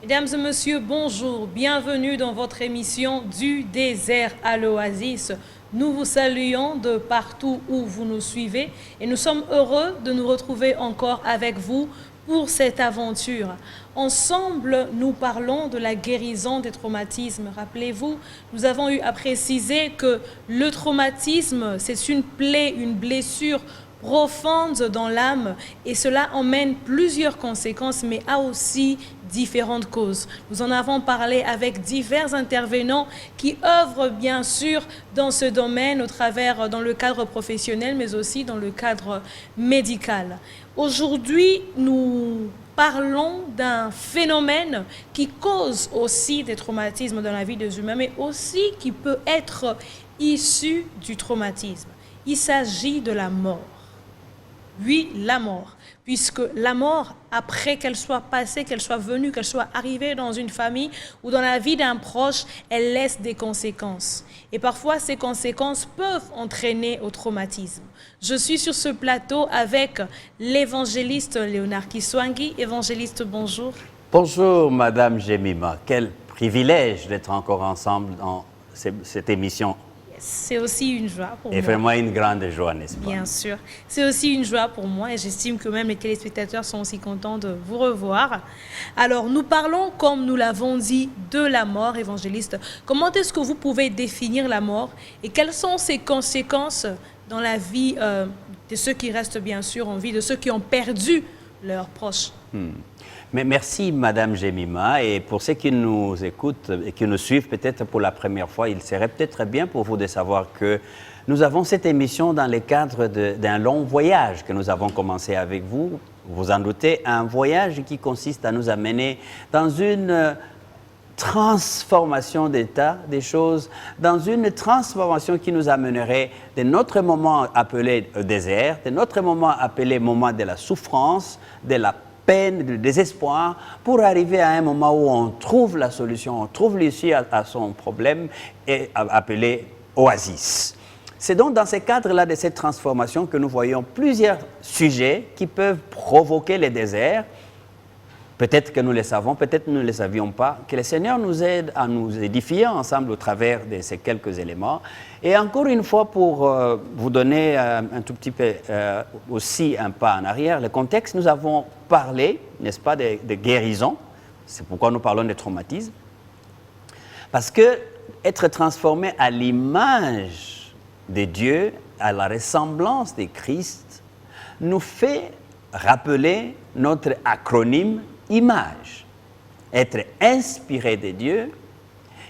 Mesdames et messieurs, bonjour. Bienvenue dans votre émission Du désert à l'oasis. Nous vous saluons de partout où vous nous suivez et nous sommes heureux de nous retrouver encore avec vous pour cette aventure. Ensemble, nous parlons de la guérison des traumatismes. Rappelez-vous, nous avons eu à préciser que le traumatisme, c'est une plaie, une blessure profonde dans l'âme et cela emmène plusieurs conséquences mais a aussi différentes causes. Nous en avons parlé avec divers intervenants qui œuvrent bien sûr dans ce domaine dans le cadre professionnel mais aussi dans le cadre médical. Aujourd'hui, nous parlons d'un phénomène qui cause aussi des traumatismes dans la vie des humains mais aussi qui peut être issu du traumatisme. Il s'agit de la mort. Oui, la mort, puisque la mort, après qu'elle soit passée, qu'elle soit venue, qu'elle soit arrivée dans une famille ou dans la vie d'un proche, elle laisse des conséquences. Et parfois, ces conséquences peuvent entraîner au traumatisme. Je suis sur ce plateau avec l'évangéliste Léonard Kiswangi. Évangéliste, bonjour. Bonjour, Madame Jemima. Quel privilège d'être encore ensemble dans cette émission. C'est aussi une joie pour moi. Et vraiment une grande joie, n'est-ce pas? Bien sûr. C'est aussi une joie pour moi et j'estime que même les téléspectateurs sont aussi contents de vous revoir. Alors, nous parlons, comme nous l'avons dit, de la mort, évangéliste. Comment est-ce que vous pouvez définir la mort et quelles sont ses conséquences dans la vie de ceux qui restent bien sûr en vie, de ceux qui ont perdu leurs proches? Mais merci, Madame Jemima. Et pour ceux qui nous écoutent et qui nous suivent peut-être pour la première fois, il serait peut-être bien pour vous de savoir que nous avons cette émission dans le cadre d'un long voyage que nous avons commencé avec vous. Vous en doutez, un voyage qui consiste à nous amener dans une transformation d'état des choses, dans une transformation qui nous amènerait de notre moment appelé désert, de notre moment appelé moment de la souffrance, de la peine, de désespoir, pour arriver à un moment où on trouve la solution, on trouve l'issue à son problème, et appelé oasis. C'est donc dans ce cadre-là de cette transformation que nous voyons plusieurs sujets qui peuvent provoquer le désert. Peut-être que nous le savons, peut-être que nous ne le savions pas, que le Seigneur nous aide à nous édifier ensemble au travers de ces quelques éléments. Et encore une fois, pour vous donner un tout petit peu aussi un pas en arrière, le contexte, nous avons parlé, n'est-ce pas, de guérison. C'est pourquoi nous parlons de traumatisme. Parce que être transformé à l'image de Dieu, à la ressemblance de Christ, nous fait rappeler notre acronyme image, être inspiré de Dieu,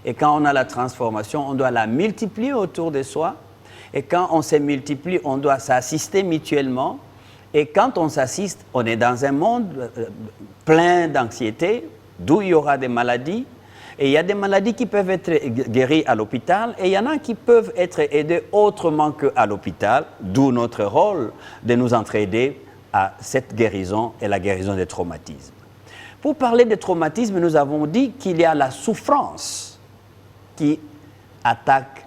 et quand on a la transformation, on doit la multiplier autour de soi, et quand on se multiplie, on doit s'assister mutuellement, et quand on s'assiste, on est dans un monde plein d'anxiété, d'où il y aura des maladies, et il y a des maladies qui peuvent être guéries à l'hôpital, et il y en a qui peuvent être aidées autrement qu'à l'hôpital, d'où notre rôle de nous entraider à cette guérison et la guérison des traumatismes. Pour parler de traumatisme, nous avons dit qu'il y a la souffrance qui attaque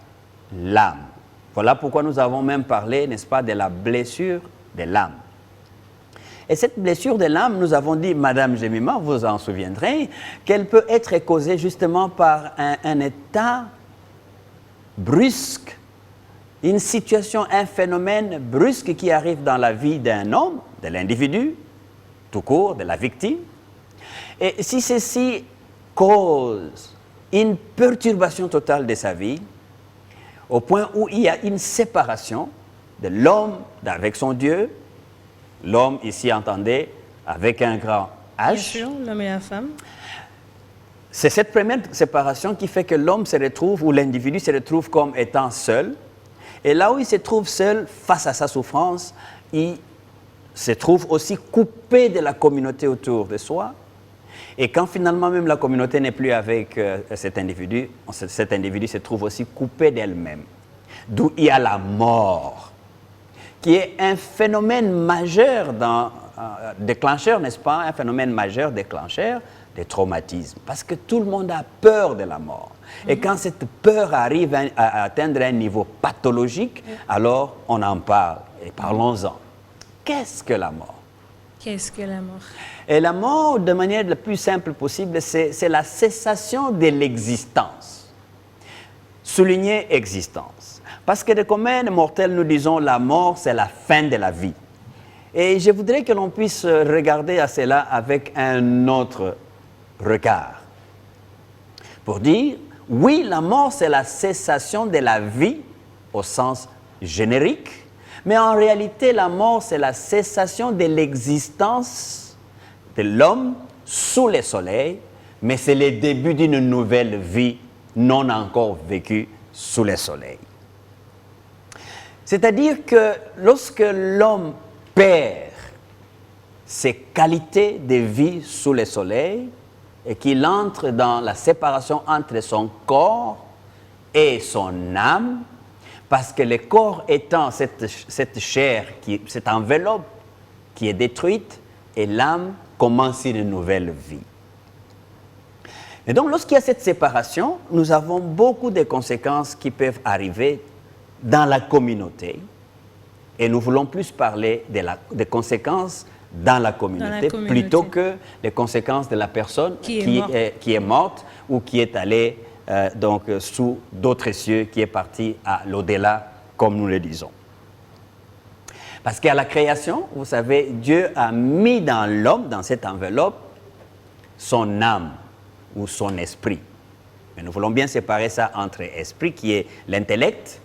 l'âme. Voilà pourquoi nous avons même parlé, n'est-ce pas, de la blessure de l'âme. Et cette blessure de l'âme, nous avons dit, Madame Jemima, vous en souviendrez, qu'elle peut être causée justement par un état brusque, une situation, un phénomène brusque qui arrive dans la vie d'un homme, de l'individu, tout court, de la victime. Et si ceci cause une perturbation totale de sa vie, au point où il y a une séparation de l'homme avec son Dieu, l'homme ici entendez avec un grand H. Bien sûr, l'homme et la femme. C'est cette première séparation qui fait que l'homme se retrouve, ou l'individu se retrouve comme étant seul. Et là où il se trouve seul face à sa souffrance, il se trouve aussi coupé de la communauté autour de soi. Et quand finalement même la communauté n'est plus avec cet individu se trouve aussi coupé d'elle-même. D'où il y a la mort, qui est un phénomène majeur déclencheur, n'est-ce pas? Un phénomène majeur déclencheur des traumatismes. Parce que tout le monde a peur de la mort. Et quand cette peur arrive à atteindre un niveau pathologique, alors on en parle. Et parlons-en. Qu'est-ce que la mort? Qu'est-ce que la mort? Et la mort, de manière la plus simple possible, c'est la cessation de l'existence. Souligner existence. Parce que de commun mortel, nous disons la mort, c'est la fin de la vie. Et je voudrais que l'on puisse regarder à cela avec un autre regard. Pour dire, oui, la mort, c'est la cessation de la vie au sens générique, mais en réalité, la mort, c'est la cessation de l'existence de l'homme sous le soleil, mais c'est le début d'une nouvelle vie non encore vécue sous le soleil. C'est-à-dire que lorsque l'homme perd ses qualités de vie sous le soleil et qu'il entre dans la séparation entre son corps et son âme, parce que le corps étant cette chair, cette enveloppe qui est détruite, et l'âme commence une nouvelle vie. Et donc, lorsqu'il y a cette séparation, nous avons beaucoup de conséquences qui peuvent arriver dans la communauté. Et nous voulons plus parler des conséquences dans la communauté plutôt que les conséquences de la personne qui est morte ou qui est allée sous d'autres cieux, qui est parti à l'au-delà, comme nous le disons. Parce qu'à la création, vous savez, Dieu a mis dans l'homme, dans cette enveloppe, son âme ou son esprit. Mais nous voulons bien séparer ça entre esprit, qui est l'intellect,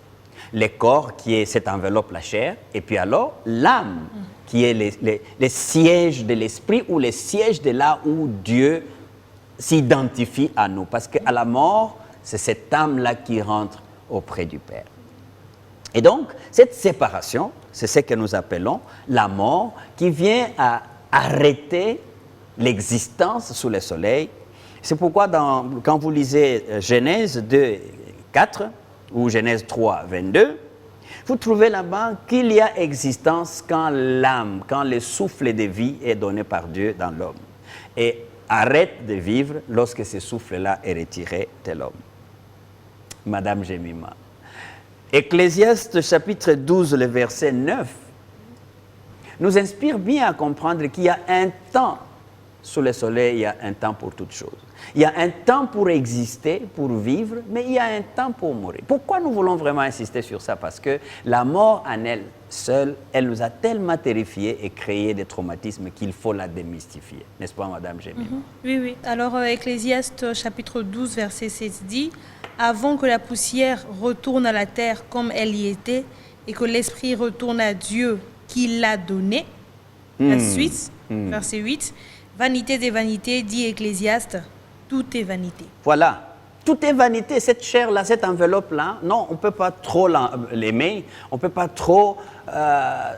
le corps, qui est cette enveloppe, la chair, et puis alors l'âme, qui est les sièges de l'esprit ou les sièges de là où Dieu s'identifie à nous. Parce qu'à la mort, c'est cette âme-là qui rentre auprès du Père. Et donc, cette séparation, c'est ce que nous appelons la mort, qui vient à arrêter l'existence sous le soleil. C'est pourquoi quand vous lisez Genèse 2, 4 ou Genèse 3, 22, vous trouvez là-bas qu'il y a existence quand l'âme, quand le souffle de vie est donné par Dieu dans l'homme. Et arrête de vivre lorsque ce souffle-là est retiré de l'homme. Madame Jemima. Ecclésiaste chapitre 12, le verset 9, nous inspire bien à comprendre qu'il y a un temps sous le soleil, il y a un temps pour toutes choses. Il y a un temps pour exister, pour vivre, mais il y a un temps pour mourir. Pourquoi nous voulons vraiment insister sur ça? Parce que la mort en elle seule, elle nous a tellement terrifiés et créé des traumatismes qu'il faut la démystifier. N'est-ce pas, Madame Jemima? Oui, oui. Alors, Ecclésiaste chapitre 12, verset 16 dit « Avant que la poussière retourne à la terre comme elle y était, et que l'esprit retourne à Dieu qui l'a donné. » La suite, verset 8, « Vanité des vanités, dit Ecclésiaste, tout est vanité. » Voilà. Tout est vanité. Cette chair-là, cette enveloppe-là, non, on ne peut pas trop l'aimer, on ne peut pas trop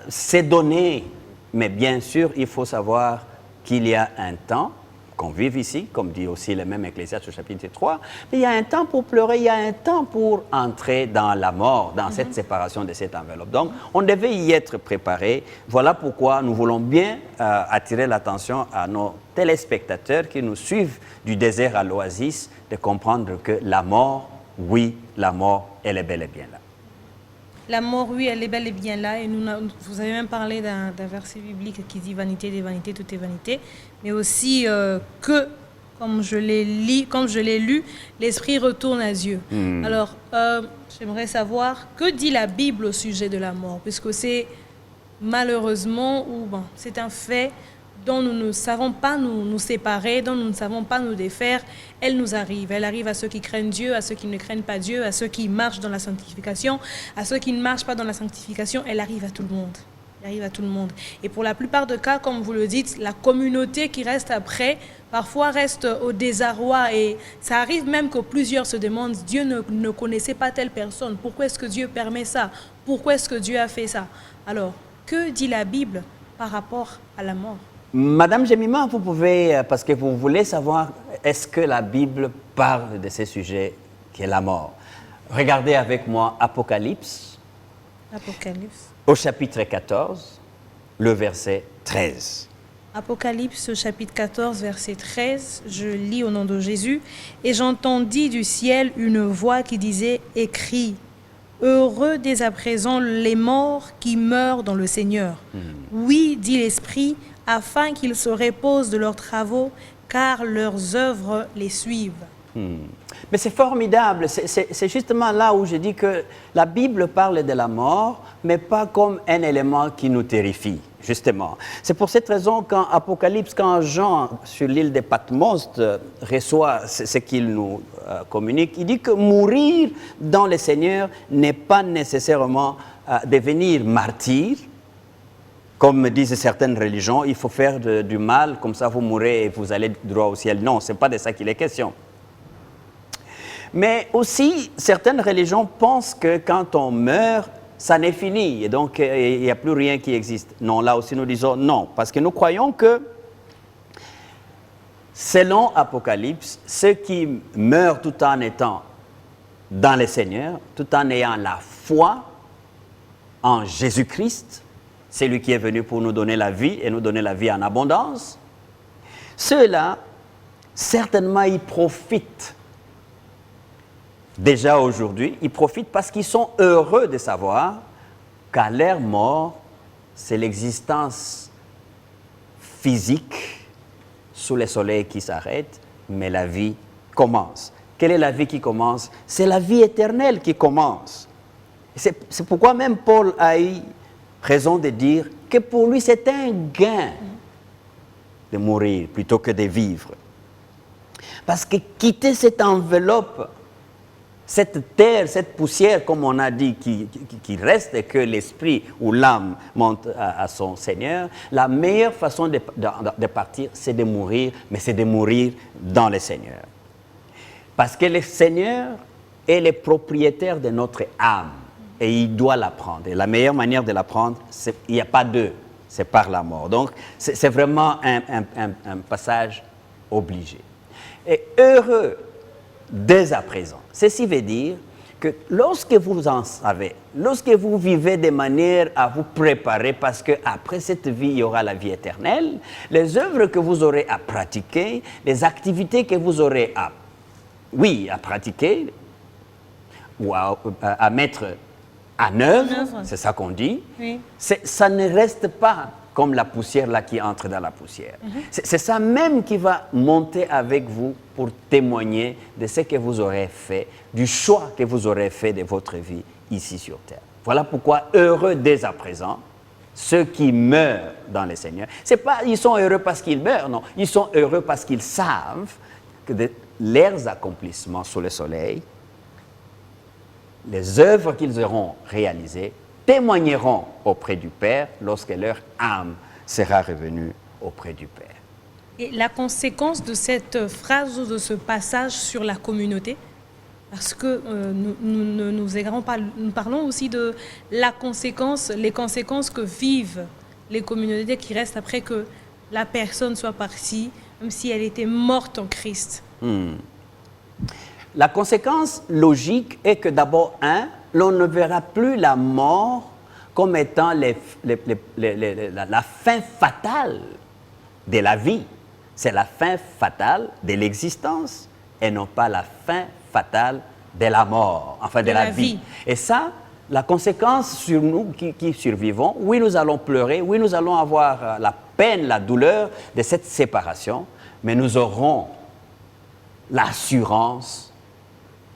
s'édonner. Mais bien sûr, il faut savoir qu'il y a un temps, qu'on vive ici, comme dit aussi le même Ecclésiaste au chapitre 3, mais il y a un temps pour pleurer, il y a un temps pour entrer dans la mort, dans cette séparation de cette enveloppe. Donc, on devait y être préparé. Voilà pourquoi nous voulons bien attirer l'attention à nos téléspectateurs qui nous suivent du désert à l'oasis, de comprendre que la mort, oui, la mort, elle est bel et bien là. La mort, oui, elle est bel et bien là. Et vous avez même parlé d'un verset biblique qui dit « Vanité des vanités, tout est vanité ». Mais aussi que, comme je l'ai lu, l'esprit retourne à Dieu. Alors, j'aimerais savoir, que dit la Bible au sujet de la mort? Puisque c'est malheureusement, ou bon, c'est un fait dont nous ne savons pas nous séparer, dont nous ne savons pas nous défaire. Elle nous arrive. Elle arrive à ceux qui craignent Dieu, à ceux qui ne craignent pas Dieu, à ceux qui marchent dans la sanctification, à ceux qui ne marchent pas dans la sanctification. Elle arrive à tout le monde. Elle arrive à tout le monde. Et pour la plupart des cas, comme vous le dites, la communauté qui reste après, parfois reste au désarroi. Et ça arrive même que plusieurs se demandent, Dieu ne connaissait pas telle personne. Pourquoi est-ce que Dieu permet ça? Pourquoi est-ce que Dieu a fait ça? Alors, que dit la Bible par rapport à la mort? Madame Jemima, vous pouvez, parce que vous voulez savoir, est-ce que la Bible parle de ce sujet qui est la mort? Regardez avec moi Apocalypse. Apocalypse. Au chapitre 14, le verset 13. Apocalypse, chapitre 14, verset 13, je lis au nom de Jésus. « Et j'entendis du ciel une voix qui disait, « Écris, heureux dès à présent les morts qui meurent dans le Seigneur. Oui, dit l'Esprit, afin qu'ils se reposent de leurs travaux, car leurs œuvres les suivent. Mais c'est formidable, c'est justement là où je dis que la Bible parle de la mort, mais pas comme un élément qui nous terrifie, justement. C'est pour cette raison qu'en Apocalypse, quand Jean, sur l'île de Patmos, reçoit ce qu'il nous communique, il dit que mourir dans le Seigneur n'est pas nécessairement devenir martyr. Comme disent certaines religions, il faut faire du mal, comme ça vous mourrez et vous allez droit au ciel. Non, ce n'est pas de ça qu'il est question. Mais aussi, certaines religions pensent que quand on meurt, ça n'est fini, et donc il n'y a plus rien qui existe. Non, là aussi nous disons non, parce que nous croyons que, selon Apocalypse, ceux qui meurent tout en étant dans le Seigneur, tout en ayant la foi en Jésus-Christ, c'est lui qui est venu pour nous donner la vie et nous donner la vie en abondance, ceux-là, certainement, ils profitent. Déjà aujourd'hui, ils profitent parce qu'ils sont heureux de savoir qu'à leur mort, c'est l'existence physique sous le soleil qui s'arrête, mais la vie commence. Quelle est la vie qui commence? C'est la vie éternelle qui commence. C'est pourquoi même Paul a eu raison de dire que pour lui, c'est un gain de mourir plutôt que de vivre. Parce que quitter cette enveloppe, cette terre, cette poussière, comme on a dit, qui reste et que l'esprit ou l'âme monte à son Seigneur, la meilleure façon de partir, c'est de mourir, mais c'est de mourir dans le Seigneur. Parce que le Seigneur est le propriétaire de notre âme et il doit la prendre. Et la meilleure manière de la prendre, il n'y a pas deux, c'est par la mort. Donc, c'est vraiment un passage obligé. Et heureux dès à présent. Ceci veut dire que lorsque vous en savez, lorsque vous vivez de manière à vous préparer, parce qu'après cette vie, il y aura la vie éternelle, les œuvres que vous aurez à pratiquer, les activités que vous aurez à pratiquer ou à mettre en œuvre, c'est ça qu'on dit, oui. Ça ne reste pas comme la poussière là qui entre dans la poussière. C'est ça même qui va monter avec vous pour témoigner de ce que vous aurez fait, du choix que vous aurez fait de votre vie ici sur terre. Voilà pourquoi heureux dès à présent, ceux qui meurent dans le Seigneur. C'est pas ils sont heureux parce qu'ils meurent, non. Ils sont heureux parce qu'ils savent que leurs accomplissements sous le soleil, les œuvres qu'ils auront réalisées, témoigneront auprès du Père lorsque leur âme sera revenue auprès du Père. Et la conséquence de cette phrase ou de ce passage sur la communauté, parce que nous parlons aussi de la conséquence, les conséquences que vivent les communautés qui restent après que la personne soit partie, même si elle était morte en Christ. La conséquence logique est que d'abord, l'on ne verra plus la mort comme étant la fin fatale de la vie. C'est la fin fatale de l'existence et non pas la fin fatale de la mort, enfin de la vie. Et ça, la conséquence sur nous qui survivons, oui, nous allons pleurer, oui, nous allons avoir la peine, la douleur de cette séparation, mais nous aurons l'assurance.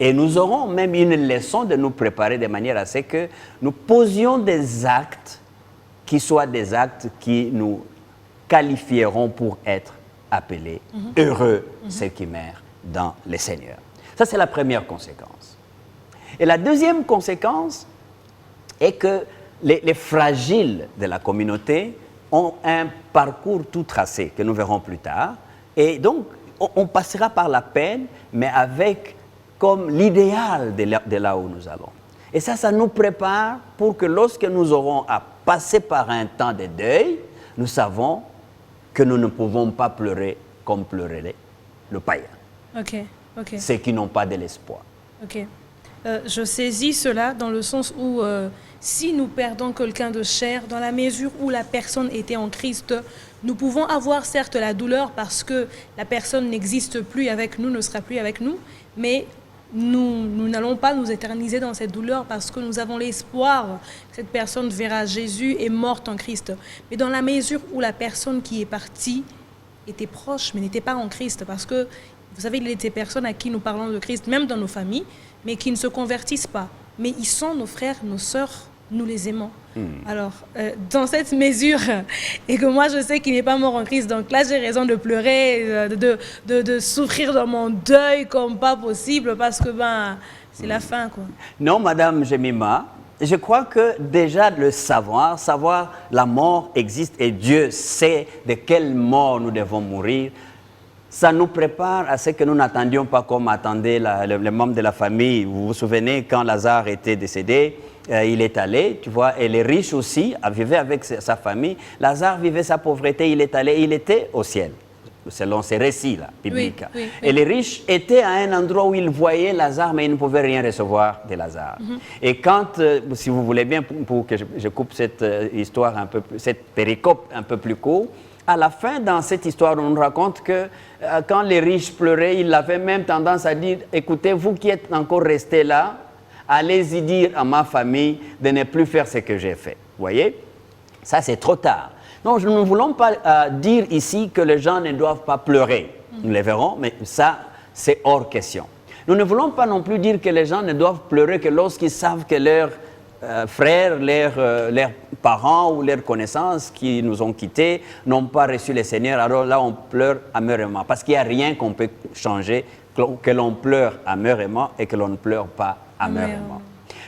Et nous aurons même une leçon de nous préparer de manière à ce que nous posions des actes qui soient des actes qui nous qualifieront pour être appelés heureux ceux qui meurent dans le Seigneur. Ça, c'est la première conséquence. Et la deuxième conséquence est que les fragiles de la communauté ont un parcours tout tracé que nous verrons plus tard. Et donc, on passera par la peine, mais avec comme l'idéal de là où nous allons. Et ça nous prépare pour que lorsque nous aurons à passer par un temps de deuil, nous savons que nous ne pouvons pas pleurer comme pleurait le païen. Ok. Ceux qui n'ont pas de l'espoir. Ok. Je saisis cela dans le sens où si nous perdons quelqu'un de cher, dans la mesure où la personne était en Christ, nous pouvons avoir certes la douleur parce que la personne n'existe plus avec nous, ne sera plus avec nous, mais nous n'allons pas nous éterniser dans cette douleur parce que nous avons l'espoir que cette personne verra Jésus est morte en Christ. Mais dans la mesure où la personne qui est partie était proche, mais n'était pas en Christ, parce que, vous savez, il y a des personnes à qui nous parlons de Christ, même dans nos familles, mais qui ne se convertissent pas. Mais ils sont nos frères, nos sœurs, nous les aimons. Alors, dans cette mesure, et que moi je sais qu'il n'est pas mort en Christ, donc là j'ai raison de pleurer, de souffrir dans mon deuil comme pas possible, parce que c'est la fin, quoi. Non, Madame Jemima, je crois que déjà le savoir la mort existe et Dieu sait de quelle mort nous devons mourir, ça nous prépare à ce que nous n'attendions pas comme attendaient les membres de la famille. Vous vous souvenez, quand Lazare était décédé, il est allé, tu vois, et les riches aussi vivaient avec sa famille. Lazare vivait sa pauvreté, il est allé, il était au ciel, selon ces récits-là, bibliques. Oui, oui, oui. Et les riches étaient à un endroit où ils voyaient Lazare, mais ils ne pouvaient rien recevoir de Lazare. Et quand, si vous voulez bien, pour que je coupe cette histoire cette péricope un peu plus court, à la fin, dans cette histoire, on nous raconte que quand les riches pleuraient, ils avaient même tendance à dire, écoutez, vous qui êtes encore restés là, allez-y dire à ma famille de ne plus faire ce que j'ai fait. Vous voyez? Ça, c'est trop tard. Non, nous ne voulons pas dire ici que les gens ne doivent pas pleurer. Nous les verrons, mais ça, c'est hors question. Nous ne voulons pas non plus dire que les gens ne doivent pleurer que lorsqu'ils savent que leurs frères, leurs parents ou leurs connaissances qui nous ont quittés n'ont pas reçu le Seigneur. Alors là, on pleure amèrement. Parce qu'il n'y a rien qu'on peut changer, que l'on pleure amèrement et que l'on ne pleure pas amèrement.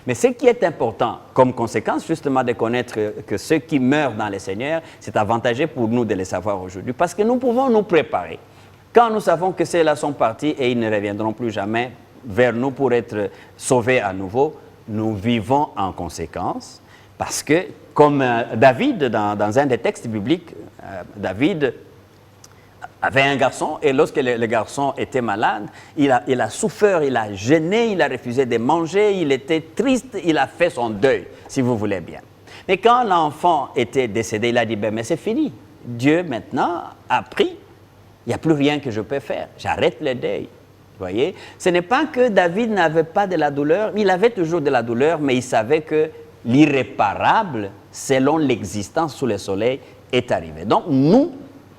Mais ce qui est important, comme conséquence justement de connaître que ceux qui meurent dans le Seigneur, c'est avantageux pour nous de le savoir aujourd'hui, parce que nous pouvons nous préparer. Quand nous savons que ceux-là sont partis et ils ne reviendront plus jamais vers nous pour être sauvés à nouveau, nous vivons en conséquence, parce que, comme David, dans un des textes bibliques, David avait un garçon, et lorsque le garçon était malade, il a souffert, il a gêné, il a refusé de manger, il était triste, il a fait son deuil, si vous voulez bien. Mais quand l'enfant était décédé, il a dit, mais c'est fini. Dieu maintenant a pris, il n'y a plus rien que je peux faire, j'arrête le deuil. Vous voyez, ce n'est pas que David n'avait pas de la douleur, il avait toujours de la douleur, mais il savait que l'irréparable, selon l'existence sous le soleil, est arrivé. Donc nous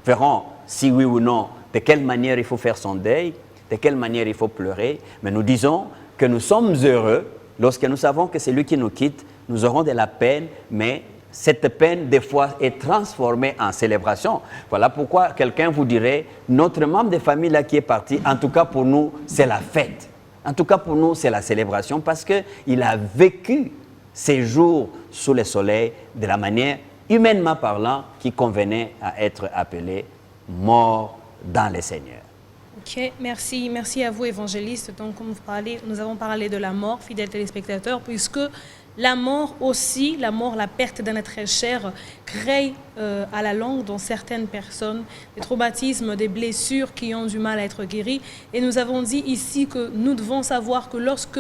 verrons si oui ou non, de quelle manière il faut faire son deuil, de quelle manière il faut pleurer, mais nous disons que nous sommes heureux lorsque nous savons que celui qui nous quitte, nous aurons de la peine, mais cette peine, des fois, est transformée en célébration. Voilà pourquoi quelqu'un vous dirait, notre membre de famille là qui est parti, en tout cas pour nous, c'est la fête. En tout cas pour nous, c'est la célébration parce qu'il a vécu ces jours sous le soleil de la manière, humainement parlant, qui convenait à être appelé mort dans le Seigneur. Ok, merci à vous, évangéliste. Donc, comme nous avons parlé de la mort, fidèles téléspectateurs, puisque la mort aussi, la perte d'un être cher, crée à la longue dans certaines personnes des traumatismes, des blessures qui ont du mal à être guéries. Et nous avons dit ici que nous devons savoir que lorsque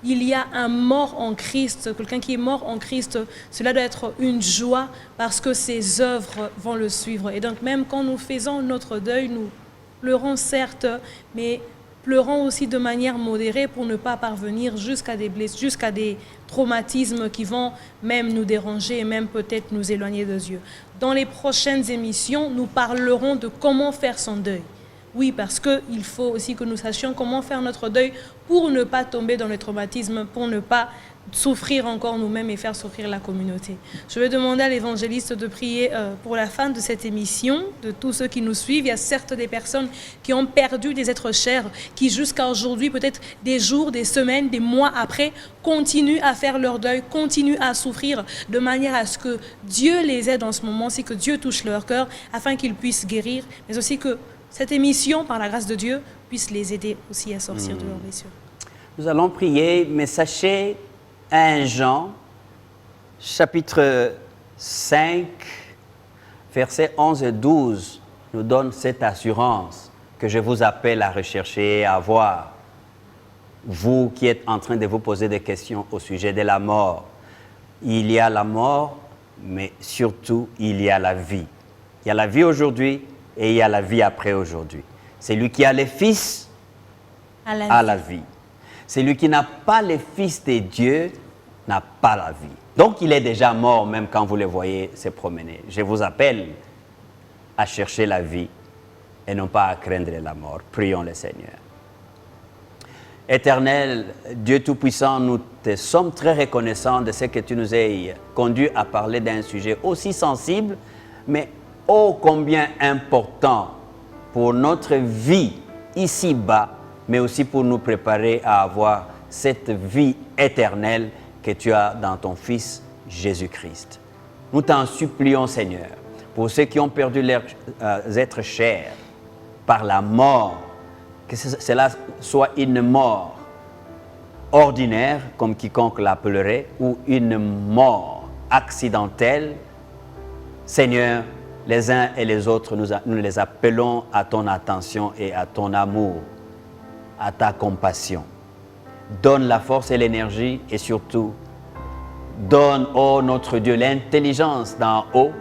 il y a un mort en Christ, quelqu'un qui est mort en Christ, cela doit être une joie parce que ses œuvres vont le suivre. Et donc même quand nous faisons notre deuil, nous pleurons certes, mais pleurons aussi de manière modérée pour ne pas parvenir jusqu'à des blessures, jusqu'à des traumatismes qui vont même nous déranger et même peut-être nous éloigner de Dieu. Dans les prochaines émissions, nous parlerons de comment faire son deuil. Oui, parce qu'il faut aussi que nous sachions comment faire notre deuil pour ne pas tomber dans le traumatisme, pour ne pas souffrir encore nous-mêmes et faire souffrir la communauté. Je vais demander à l'évangéliste de prier pour la fin de cette émission, de tous ceux qui nous suivent. Il y a certes des personnes qui ont perdu des êtres chers, qui jusqu'à aujourd'hui, peut-être des jours, des semaines, des mois après, continuent à faire leur deuil, continuent à souffrir de manière à ce que Dieu les aide en ce moment, c'est que Dieu touche leur cœur afin qu'ils puissent guérir, mais aussi que cette émission, par la grâce de Dieu, puisse les aider aussi à sortir de leurs blessures. Nous allons prier, mais sachez, 1 Jean, chapitre 5, versets 11 et 12, nous donne cette assurance que je vous appelle à rechercher et à avoir. Vous qui êtes en train de vous poser des questions au sujet de la mort. Il y a la mort, mais surtout, il y a la vie. Il y a la vie aujourd'hui et il y a la vie après aujourd'hui. Celui qui a le Fils a la vie. Celui qui n'a pas le Fils de Dieu n'a pas la vie. Donc il est déjà mort même quand vous le voyez se promener. Je vous appelle à chercher la vie et non pas à craindre la mort. Prions le Seigneur. Éternel, Dieu Tout-Puissant, nous te sommes très reconnaissants de ce que tu nous aies conduit à parler d'un sujet aussi sensible, mais ô combien important pour notre vie ici-bas, mais aussi pour nous préparer à avoir cette vie éternelle que tu as dans ton Fils Jésus-Christ. Nous t'en supplions, Seigneur, pour ceux qui ont perdu leurs êtres chers par la mort, que cela soit une mort ordinaire, comme quiconque l'appellerait, ou une mort accidentelle. Seigneur, les uns et les autres, nous les appelons à ton attention et à ton amour, à ta compassion. Donne la force et l'énergie et surtout, donne, ô notre Dieu, l'intelligence d'en haut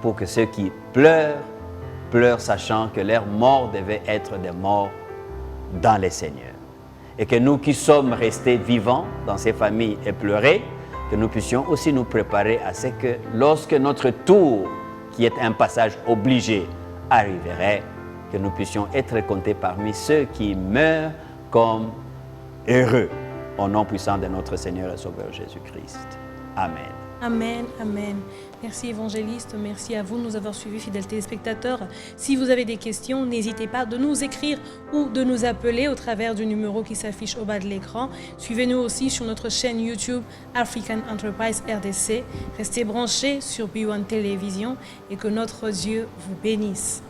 pour que ceux qui pleurent, pleurent sachant que leur mort devait être des morts dans les Seigneurs. Et que nous qui sommes restés vivants dans ces familles éplorées, que nous puissions aussi nous préparer à ce que lorsque notre tour, qui est un passage obligé, arriverait, que nous puissions être comptés parmi ceux qui meurent comme heureux, au nom puissant de notre Seigneur et Sauveur Jésus-Christ. Amen. Amen, amen. Merci évangéliste, merci à vous de nous avoir suivis, fidèles téléspectateurs. Si vous avez des questions, n'hésitez pas de nous écrire ou de nous appeler au travers du numéro qui s'affiche au bas de l'écran. Suivez-nous aussi sur notre chaîne YouTube African Enterprise RDC. Restez branchés sur B1 Télévision et que notre Dieu vous bénisse.